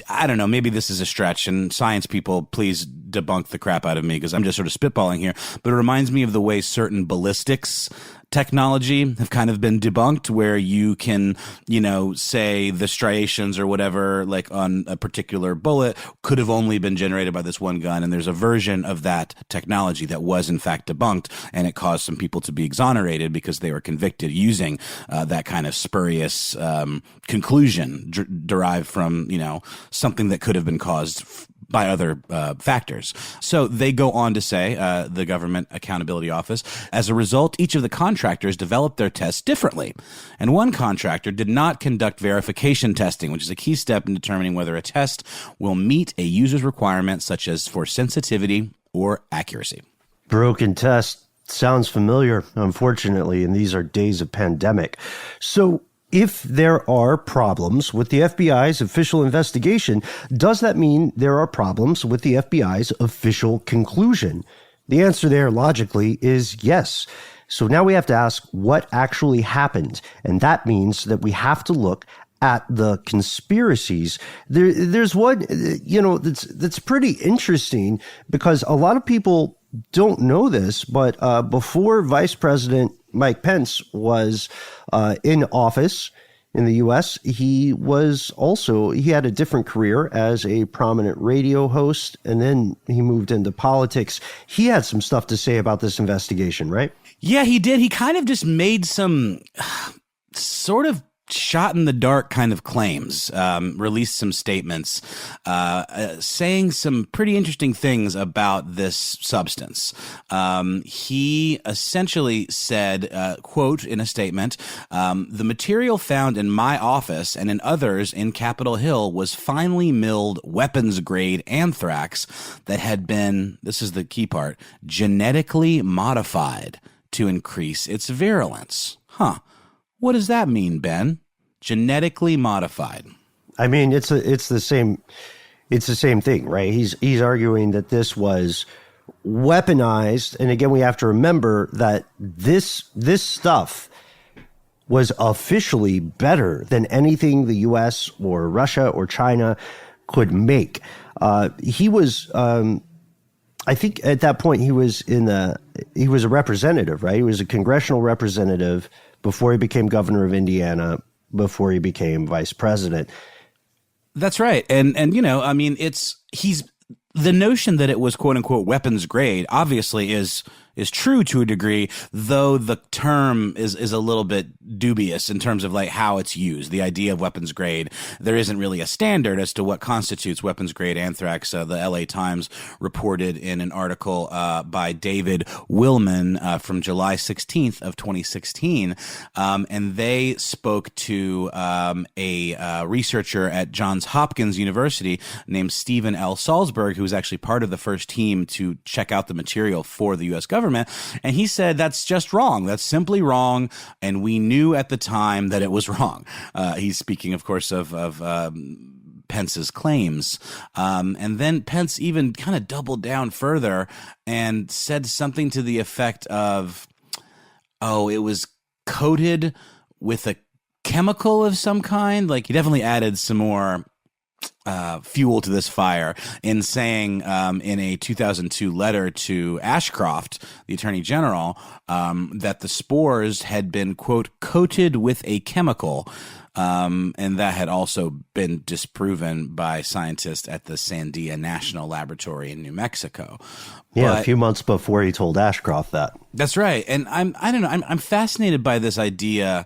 I don't know, maybe this is a stretch, and science people, please debunk the crap out of me because I'm just sort of spitballing here, but it reminds me of the way certain ballistics technology have kind of been debunked, where you can, say the striations or whatever, like on a particular bullet, could have only been generated by this one gun. And there's a version of that technology that was in fact debunked, and it caused some people to be exonerated because they were convicted using that kind of spurious conclusion derived from, something that could have been caused by other factors. So they go on to say, the Government Accountability Office, as a result, each of the contractors developed their tests differently. And one contractor did not conduct verification testing, which is a key step in determining whether a test will meet a user's requirements, such as for sensitivity or accuracy. Broken test sounds familiar, unfortunately, and these are days of pandemic. So if there are problems with the FBI's official investigation, does that mean there are problems with the FBI's official conclusion? The answer there, logically, is yes. So now we have to ask what actually happened. And that means that we have to look at the conspiracies. There's one, that's pretty interesting, because a lot of people don't know this, but before Vice President Mike Pence was in office in the U.S., he had a different career as a prominent radio host, and then he moved into politics. He had some stuff to say about this investigation, right? Yeah, he did. He kind of just made some sort of shot in the dark kind of claims, released some statements, saying some pretty interesting things about this substance. He essentially said, quote, in a statement, the material found in my office and in others in Capitol Hill was finely milled weapons grade anthrax that had been, this is the key part, genetically modified to increase its virulence. Huh. What does that mean, Ben? Genetically modified. I mean, it's the same thing, right? He's arguing that this was weaponized, and again, we have to remember that this stuff was officially better than anything the U.S. or Russia or China could make. He was, I think, at that point he was a representative, right? He was a congressional representative before he became governor of Indiana, before he became vice president. That's right. And I mean, he's the notion that it was quote unquote weapons grade obviously is is true to a degree, though the term is a little bit dubious in terms of like how it's used. The idea of weapons grade, there isn't really a standard as to what constitutes weapons grade anthrax. The LA Times reported in an article by David Willman from July 16th of 2016, and they spoke to a researcher at Johns Hopkins University named Stephen L. Salzberg, who was actually part of the first team to check out the material for the U.S. government. And he said, that's just wrong. That's simply wrong. And we knew at the time that it was wrong. He's speaking, of course, of Pence's claims. And then Pence even kind of doubled down further and said something to the effect of, it was coated with a chemical of some kind. Like, he definitely added some more fuel to this fire in saying in a 2002 letter to Ashcroft, the Attorney General, that the spores had been, quote, coated with a chemical. And that had also been disproven by scientists at the Sandia National Laboratory in New Mexico. Yeah, a few months before he told Ashcroft that. That's right. And I don't know, I'm fascinated by this idea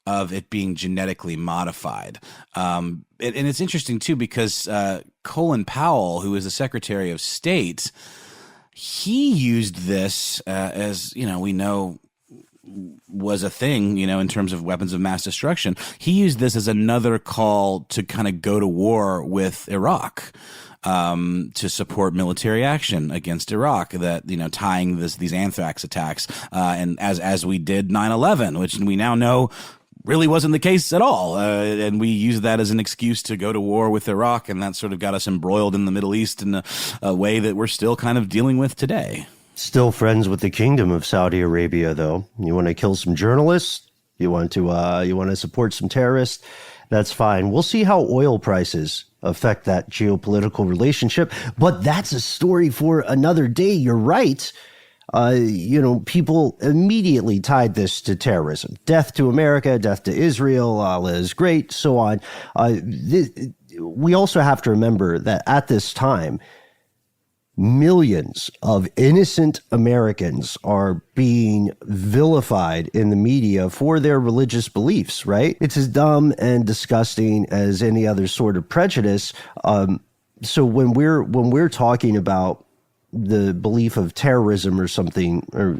of it being genetically modified. And it's interesting, too, because Colin Powell, who is the Secretary of State, he used this as, we know was a thing, in terms of weapons of mass destruction. He used this as another call to kind of go to war with Iraq. To support military action against Iraq, that, tying these anthrax attacks, and as we did 9/11, which we now know really wasn't the case at all. And we used that as an excuse to go to war with Iraq, and that sort of got us embroiled in the Middle East in a way that we're still kind of dealing with today. Still friends with the Kingdom of Saudi Arabia, though. You want to kill some journalists? You want to support some terrorists? That's fine. We'll see how oil prices affect that geopolitical relationship, but that's a story for another day. You're right. People immediately tied this to terrorism. Death to America, death to Israel, Allah is great, so on. We also have to remember that at this time, millions of innocent Americans are being vilified in the media for their religious beliefs, right? It's as dumb and disgusting as any other sort of prejudice. So when we're talking about the belief of terrorism or something, or,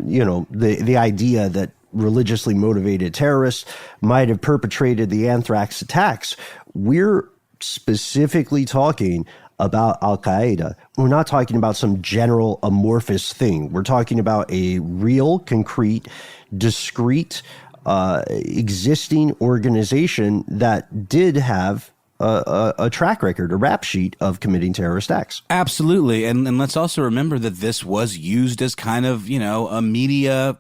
the idea that religiously motivated terrorists might have perpetrated the anthrax attacks, we're specifically talking about Al-Qaeda. We're not talking about some general amorphous thing. We're talking about a real, concrete, discrete, existing organization that did have a track record, a rap sheet of committing terrorist acts. Absolutely. And let's also remember that this was used as kind of, a media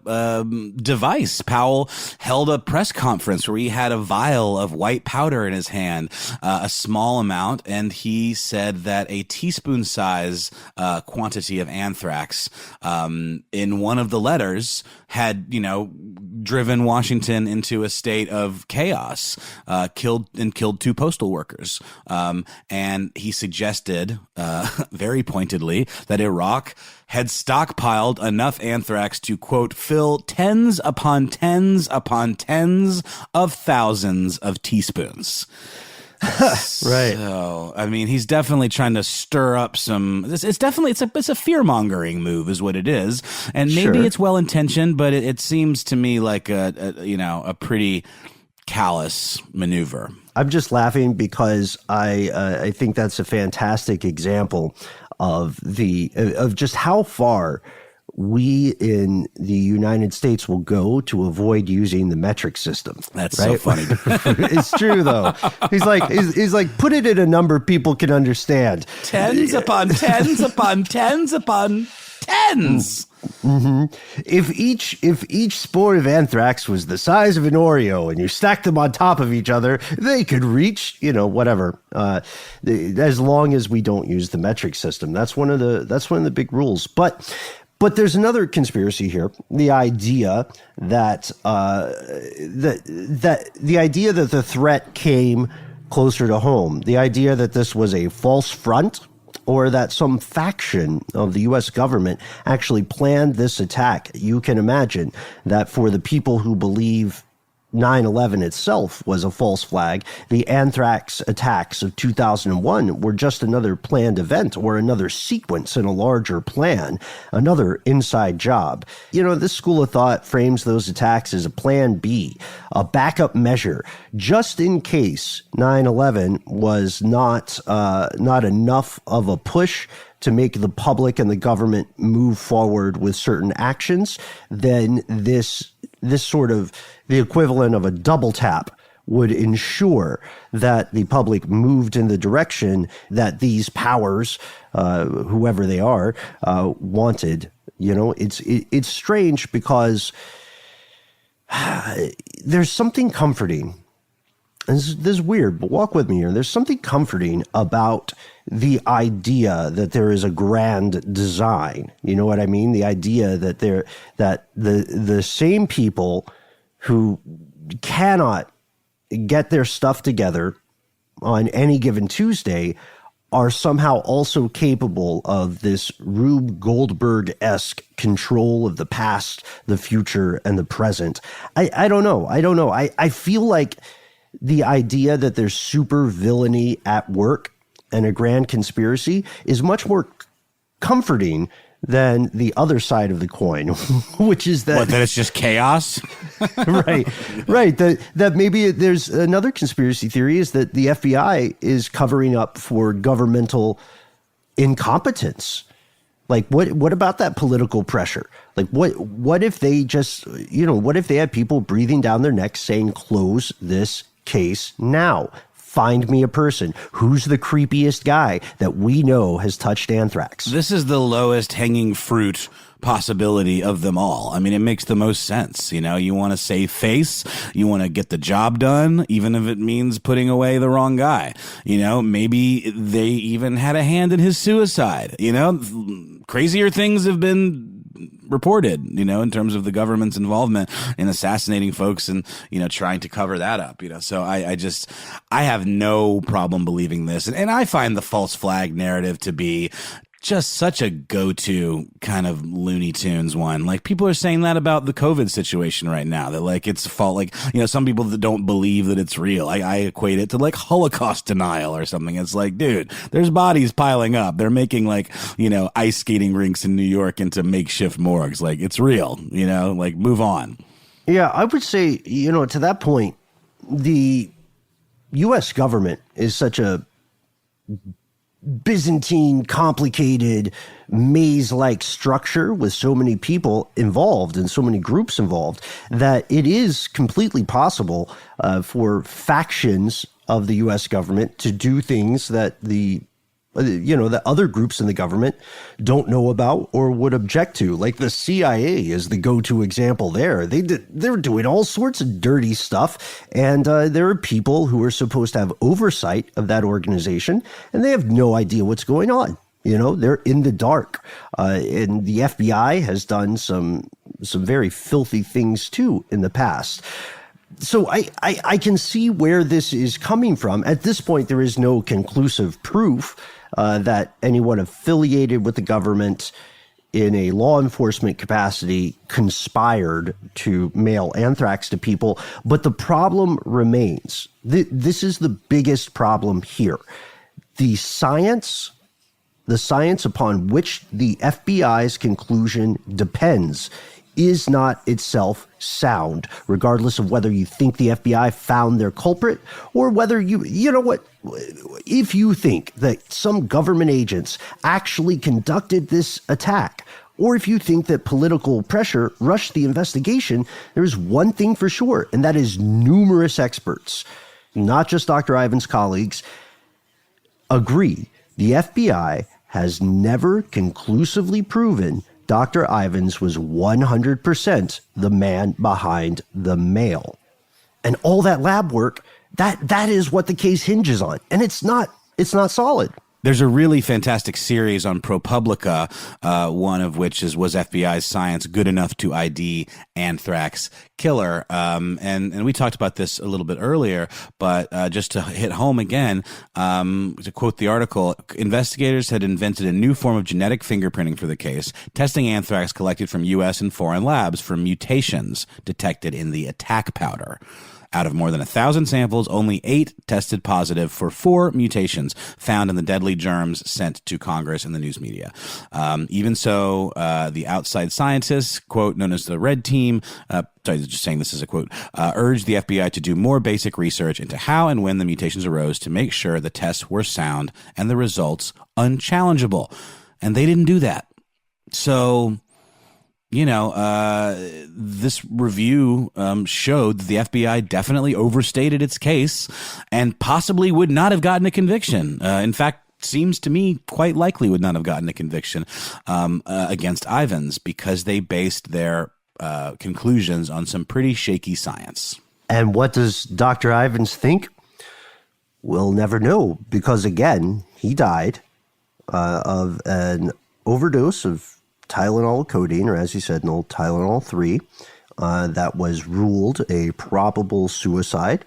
device. Powell held a press conference where he had a vial of white powder in his hand, a small amount, and he said that a teaspoon size quantity of anthrax in one of the letters had, driven Washington into a state of chaos, killed two postal workers. And he suggested, very pointedly, that Iraq had stockpiled enough anthrax to, quote, fill tens upon tens upon tens of thousands of teaspoons. Right. So, he's definitely trying to stir up some. It's a fear mongering move, is what it is, and maybe it's well intentioned, but it seems to me like a pretty callous maneuver. I'm just laughing because I think that's a fantastic example of just how far we in the United States will go to avoid using the metric system. That's right? so funny. It's true, though. He's like, put it in a number people can understand. Tens upon tens upon tens upon tens. Mm-hmm. If each spore of anthrax was the size of an Oreo and you stacked them on top of each other, they could reach, whatever. As long as we don't use the metric system, that's one of the big rules. But there's another conspiracy here: the idea that the idea that the threat came closer to home, the idea that this was a false front. or that some faction of the U.S. government actually planned this attack. You can imagine that for the people who believe 9/11 itself was a false flag, the Anthrax attacks of 2001 were just another planned event or another sequence in a larger plan, another inside job. You know, this school of thought frames those attacks as a plan B, a backup measure, just in case 9/11 was not enough of a push to make the public and the government move forward with certain actions. Then this sort of the equivalent of a double tap would ensure that the public moved in the direction that these powers, whoever they are, wanted. You know, it's strange because there's something comforting. This is weird, but walk with me here. There's something comforting about the idea that there is a grand design. You know what I mean? The idea that the same people who cannot get their stuff together on any given Tuesday are somehow also capable of this Rube Goldberg-esque control of the past, the future, and the present. I don't know. I feel like the idea that there's super villainy at work and a grand conspiracy is much more comforting than the other side of the coin, which is that it's just chaos. right. That maybe there's another conspiracy theory is that the FBI is covering up for governmental incompetence. Like what about that political pressure? Like what if they just, what if they had people breathing down their necks saying, close this case now? Find me a person. Who's the creepiest guy that we know has touched anthrax? This is the lowest hanging fruit possibility of them all. I mean, it makes the most sense. You want to save face. You want to get the job done, even if it means putting away the wrong guy. Maybe they even had a hand in his suicide. Crazier things have been reported, in terms of the government's involvement in assassinating folks and, trying to cover that up, So I have no problem believing this. And I find the false flag narrative to be just such a go-to kind of Looney Tunes one. Like, people are saying that about the COVID situation right now, that like it's a fault. Like, some people that don't believe that it's real, I equate it to like Holocaust denial or something. It's like, dude, there's bodies piling up. They're making like, ice skating rinks in New York into makeshift morgues. Like, it's real, like, move on. Yeah, I would say, to that point, the U.S. government is such a Byzantine, complicated, maze-like structure with so many people involved and so many groups involved that it is completely possible for factions of the U.S. government to do things that the other groups in the government don't know about or would object to. Like the CIA is the go-to example there. They're doing all sorts of dirty stuff, and there are people who are supposed to have oversight of that organization, and they have no idea what's going on. They're in the dark. And the FBI has done some very filthy things too in the past. So I can see where this is coming from. At this point, there is no conclusive proof that anyone affiliated with the government in a law enforcement capacity conspired to mail anthrax to people. But the problem remains. This is the biggest problem here. The science upon which the FBI's conclusion depends is not itself sound, regardless of whether you think the FBI found their culprit or whether if you think that some government agents actually conducted this attack, or if you think that political pressure rushed the investigation, there's one thing for sure, and that is numerous experts, not just Dr. Ivins' colleagues, agree the FBI has never conclusively proven Dr. Ivins was 100% the man behind the mail. And all that lab work, that is what the case hinges on. And it's not solid. There's a really fantastic series on ProPublica, one of which was FBI's science good enough to ID Anthrax killer? And we talked about this a little bit earlier, but just to hit home again, to quote the article, investigators had invented a new form of genetic fingerprinting for the case, testing anthrax collected from U.S. and foreign labs for mutations detected in the attack powder. Out of more than 1,000 samples, only 8 tested positive for 4 mutations found in the deadly germs sent to Congress and the news media. Even so, the outside scientists, quote, known as the Red Team, just saying this is a quote, urged the FBI to do more basic research into how and when the mutations arose to make sure the tests were sound and the results unchallengeable. And they didn't do that. So, this review showed that the FBI definitely overstated its case and possibly would not have gotten a conviction. In fact, seems to me quite likely would not have gotten a conviction against Ivins because they based their conclusions on some pretty shaky science. And what does Dr. Ivins think? We'll never know because, again, he died of an overdose of Tylenol codeine, or as he said, no, Tylenol 3, that was ruled a probable suicide.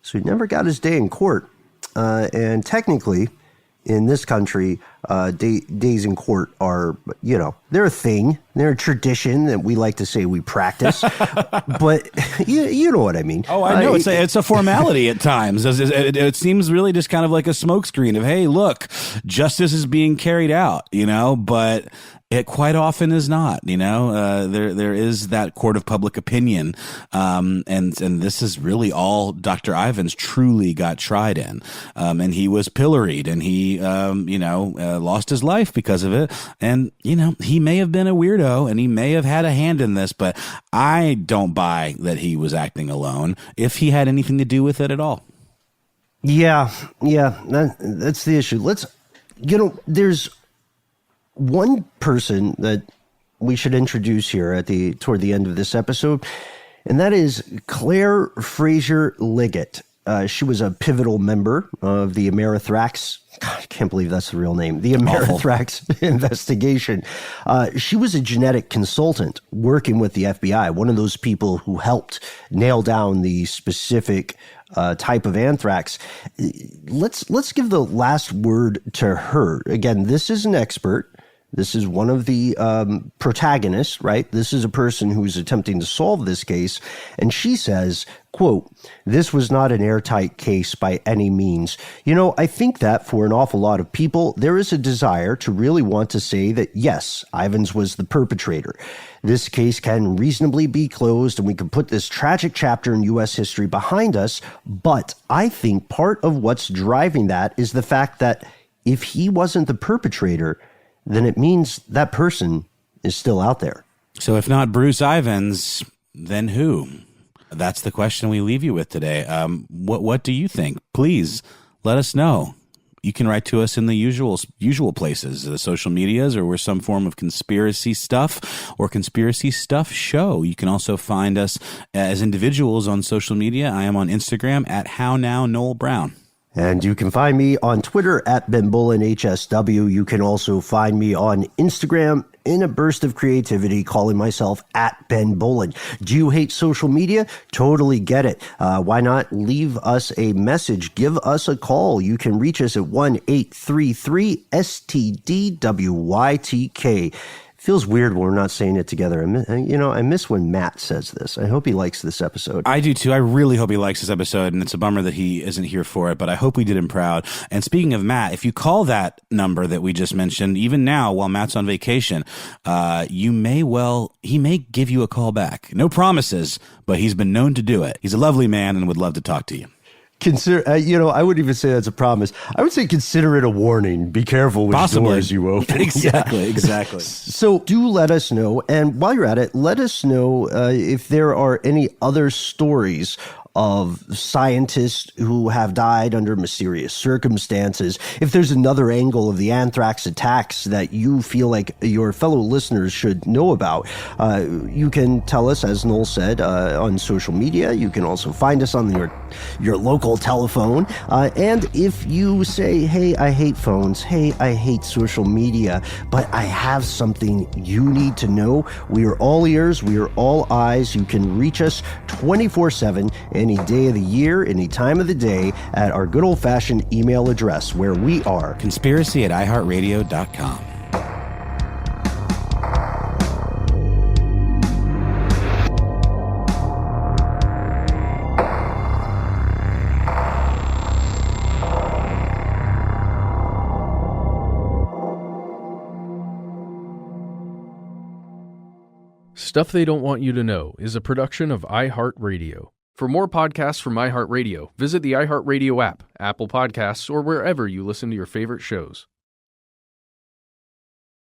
So he never got his day in court. And technically, in this country, days in court are, they're a thing. They're a tradition that we like to say we practice. But you know what I mean. Oh, I know. It's a formality at times. It seems really just kind of like a smokescreen of, hey, look, justice is being carried out, but it quite often is not, there is that court of public opinion. And this is really all Dr. Ivins truly got tried in. And he was pilloried and he, lost his life because of it. And, he may have been a weirdo and he may have had a hand in this, but I don't buy that he was acting alone if he had anything to do with it at all. Yeah. That's the issue. There's one person that we should introduce here toward the end of this episode, and that is Claire Fraser Liggett. She was a pivotal member of the Anthrax. God, I can't believe that's the real name. The Anthrax investigation. She was a genetic consultant working with the FBI, one of those people who helped nail down the specific type of anthrax. Let's give the last word to her. Again, this is an expert. This is one of the protagonists, right? This is a person who's attempting to solve this case. And she says, quote, "This was not an airtight case by any means. I think that for an awful lot of people, there is a desire to really want to say that, yes, Ivins was the perpetrator. This case can reasonably be closed and we can put this tragic chapter in U.S. history behind us. But I think part of what's driving that is the fact that if he wasn't the perpetrator, then it means that person is still out there." So if not Bruce Ivins, then who? That's the question we leave you with today. What do you think? Please let us know. You can write to us in the usual places, the social medias, or we're some form of conspiracy stuff or conspiracy stuff show. You can also find us as individuals on social media. I am on Instagram at HowNowNoelBrown. And you can find me on Twitter at BenBullenHSW. You can also find me on Instagram in a burst of creativity, calling myself at Ben Bullen. Do you hate social media? Totally get it. Why not leave us a message? Give us a call. You can reach us at 1-833-STDWYTK. Feels weird when we're not saying it together. I miss when Matt says this. I hope he likes this episode. I do too. I really hope he likes this episode, and it's a bummer that he isn't here for it, but I hope we did him proud. And speaking of Matt, if you call that number that we just mentioned, even now while Matt's on vacation, he may give you a call back. No promises, but he's been known to do it. He's a lovely man and would love to talk to you. Consider, I wouldn't even say that's a promise. I would say consider it a warning. Be careful which doors you open. Exactly. So do let us know. And while you're at it, let us know if there are any other stories of scientists who have died under mysterious circumstances. If there's another angle of the anthrax attacks that you feel like your fellow listeners should know about, you can tell us, as Noel said, on social media. You can also find us on your local telephone. And if you say, hey, I hate phones, hey, I hate social media, but I have something you need to know, we are all ears, we are all eyes. You can reach us 24/7, any day of the year, any time of the day, at our good old-fashioned email address, where we are conspiracy@iheartradio.com. Stuff They Don't Want You to Know is a production of iHeartRadio. For more podcasts from iHeartRadio, visit the iHeartRadio app, Apple Podcasts, or wherever you listen to your favorite shows.